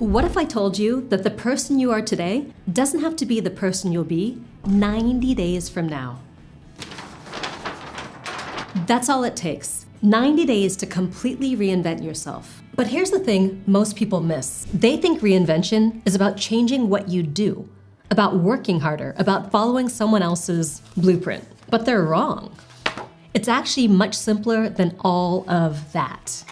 What if I told you that the person you are today doesn't have to be the person you'll be 90 days from now? That's all it takes. 90 days to completely reinvent yourself. But here's the thing most people miss. They think reinvention is about changing what you do, about working harder, about following someone else's blueprint. But they're wrong. It's actually much simpler than all of that.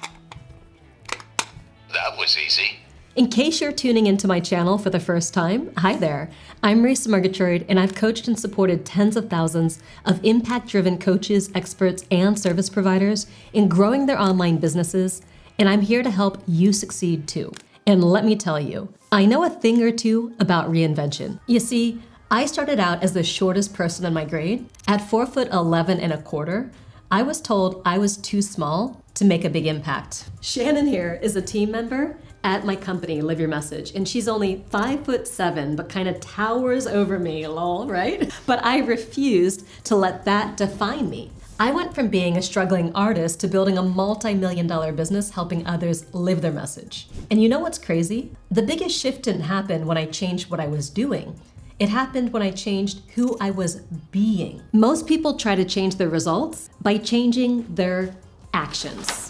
That was easy. In case you're tuning into my channel for the first time, hi there. I'm Marisa Murgatroyd, and I've coached and supported tens of thousands of impact-driven coaches, experts, and service providers in growing their online businesses, and I'm here to help you succeed too. And let me tell you, I know a thing or two about reinvention. You see, I started out as the shortest person in my grade. At 4'11.25", I was told I was too small to make a big impact. Shannon here is a team member at my company, Live Your Message, and she's only 5'7", but kind of towers over me, lol, right? But I refused to let that define me. I went from being a struggling artist to building a multi-million-dollar business helping others live their message. And you know what's crazy? The biggest shift didn't happen when I changed what I was doing. It happened when I changed who I was being. Most people try to change their results by changing their actions.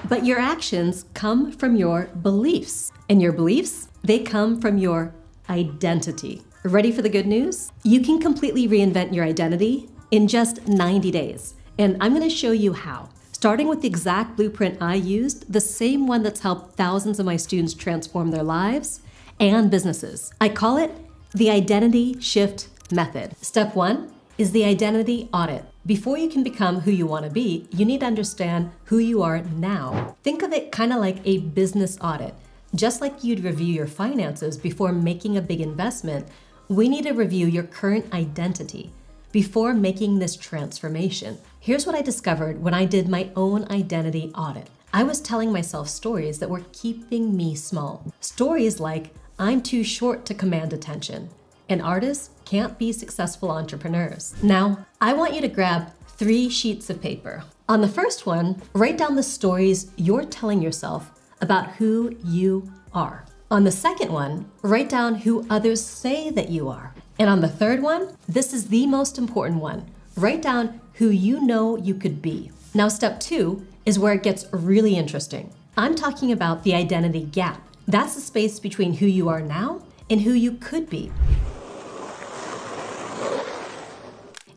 But your actions come from your beliefs. And your beliefs, they come from your identity. Ready for the good news? You can completely reinvent your identity in just 90 days. And I'm gonna show you how. Starting with the exact blueprint I used, the same one that's helped thousands of my students transform their lives and businesses. I call it the Identity Shift Method. Step 1 is the identity audit. Before you can become who you want to be, you need to understand who you are now. Think of it kind of like a business audit. Just like you'd review your finances before making a big investment, we need to review your current identity before making this transformation. Here's what I discovered when I did my own identity audit. I was telling myself stories that were keeping me small. Stories like, I'm too short to command attention, and artists can't be successful entrepreneurs. Now, I want you to grab 3 sheets of paper. On the first one, write down the stories you're telling yourself about who you are. On the second one, write down who others say that you are. And on the third one, this is the most important one, write down who you know you could be. Now, step 2 is where it gets really interesting. I'm talking about the identity gap. That's the space between who you are now and who you could be.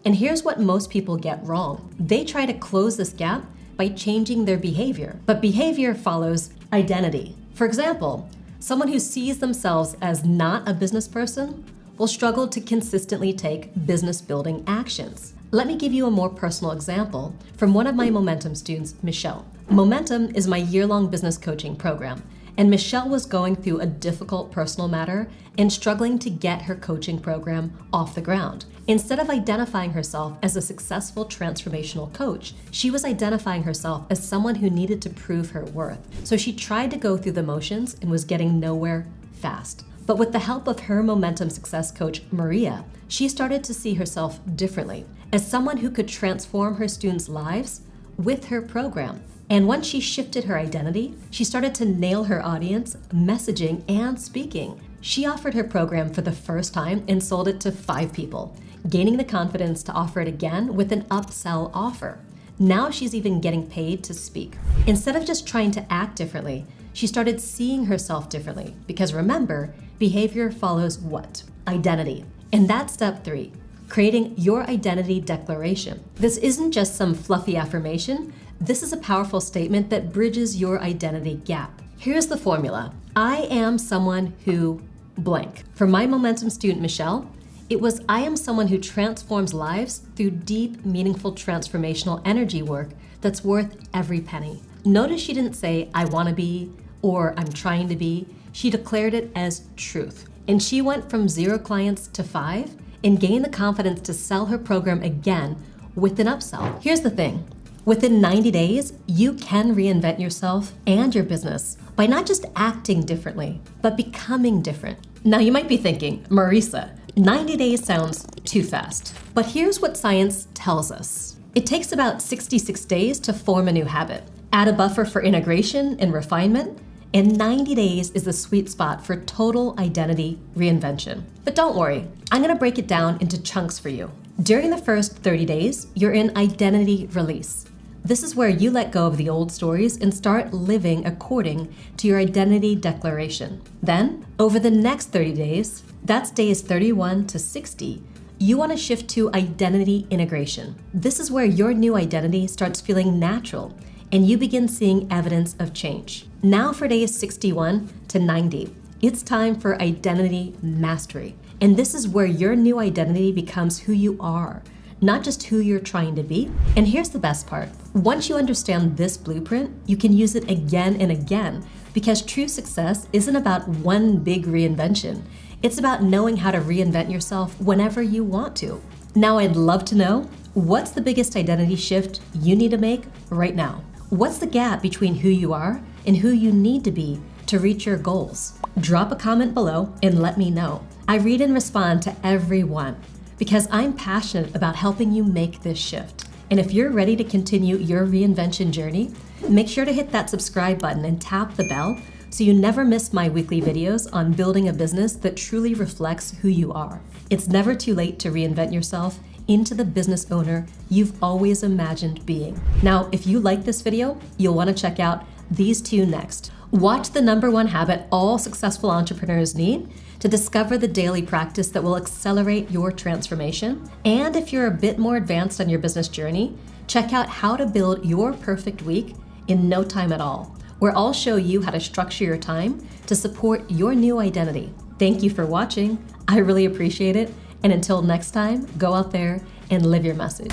And here's what most people get wrong. They try to close this gap by changing their behavior, but behavior follows identity. For example, someone who sees themselves as not a business person will struggle to consistently take business building actions. Let me give you a more personal example from one of my Momentum students, Michelle. Momentum is my year-long business coaching program, and Michelle was going through a difficult personal matter and struggling to get her coaching program off the ground. Instead of identifying herself as a successful transformational coach, she was identifying herself as someone who needed to prove her worth. So she tried to go through the motions and was getting nowhere fast. But with the help of her Momentum success coach, Marisa, she started to see herself differently as someone who could transform her students' lives with her program. And once she shifted her identity, she started to nail her audience, messaging, and speaking. She offered her program for the first time and sold it to 5 people, gaining the confidence to offer it again with an upsell offer. Now she's even getting paid to speak. Instead of just trying to act differently, she started seeing herself differently. Because remember, behavior follows what? Identity. And that's step 3, creating your identity declaration. This isn't just some fluffy affirmation. This is a powerful statement that bridges your identity gap. Here's the formula. I am someone who blank. For my Momentum student, Michelle, it was I am someone who transforms lives through deep, meaningful, transformational energy work that's worth every penny. Notice she didn't say, I want to be, or I'm trying to be. She declared it as truth. And she went from 0 clients to 5 and gained the confidence to sell her program again with an upsell. Here's the thing. Within 90 days, you can reinvent yourself and your business by not just acting differently, but becoming different. Now you might be thinking, Marisa, 90 days sounds too fast. But here's what science tells us. It takes about 66 days to form a new habit. Add a buffer for integration and refinement, and 90 days is the sweet spot for total identity reinvention. But don't worry, I'm gonna break it down into chunks for you. During the first 30 days, you're in identity release. This is where you let go of the old stories and start living according to your identity declaration. Then, over the next 30 days, that's days 31 to 60, you want to shift to identity integration. This is where your new identity starts feeling natural and you begin seeing evidence of change. Now for days 61 to 90, it's time for identity mastery. And this is where your new identity becomes who you are, not just who you're trying to be. And here's the best part. Once you understand this blueprint, you can use it again and again, because true success isn't about one big reinvention. It's about knowing how to reinvent yourself whenever you want to. Now I'd love to know, what's the biggest identity shift you need to make right now? What's the gap between who you are and who you need to be to reach your goals? Drop a comment below and let me know. I read and respond to everyone because I'm passionate about helping you make this shift. And if you're ready to continue your reinvention journey, make sure to hit that subscribe button and tap the bell so you never miss my weekly videos on building a business that truly reflects who you are. It's never too late to reinvent yourself into the business owner you've always imagined being. Now, if you like this video, you'll want to check out these two next. Watch the #1 habit all successful entrepreneurs need to discover the daily practice that will accelerate your transformation. And if you're a bit more advanced on your business journey, check out how to build your perfect week in no time at all, where I'll show you how to structure your time to support your new identity. Thank you for watching. I really appreciate it. And until next time, go out there and live your message.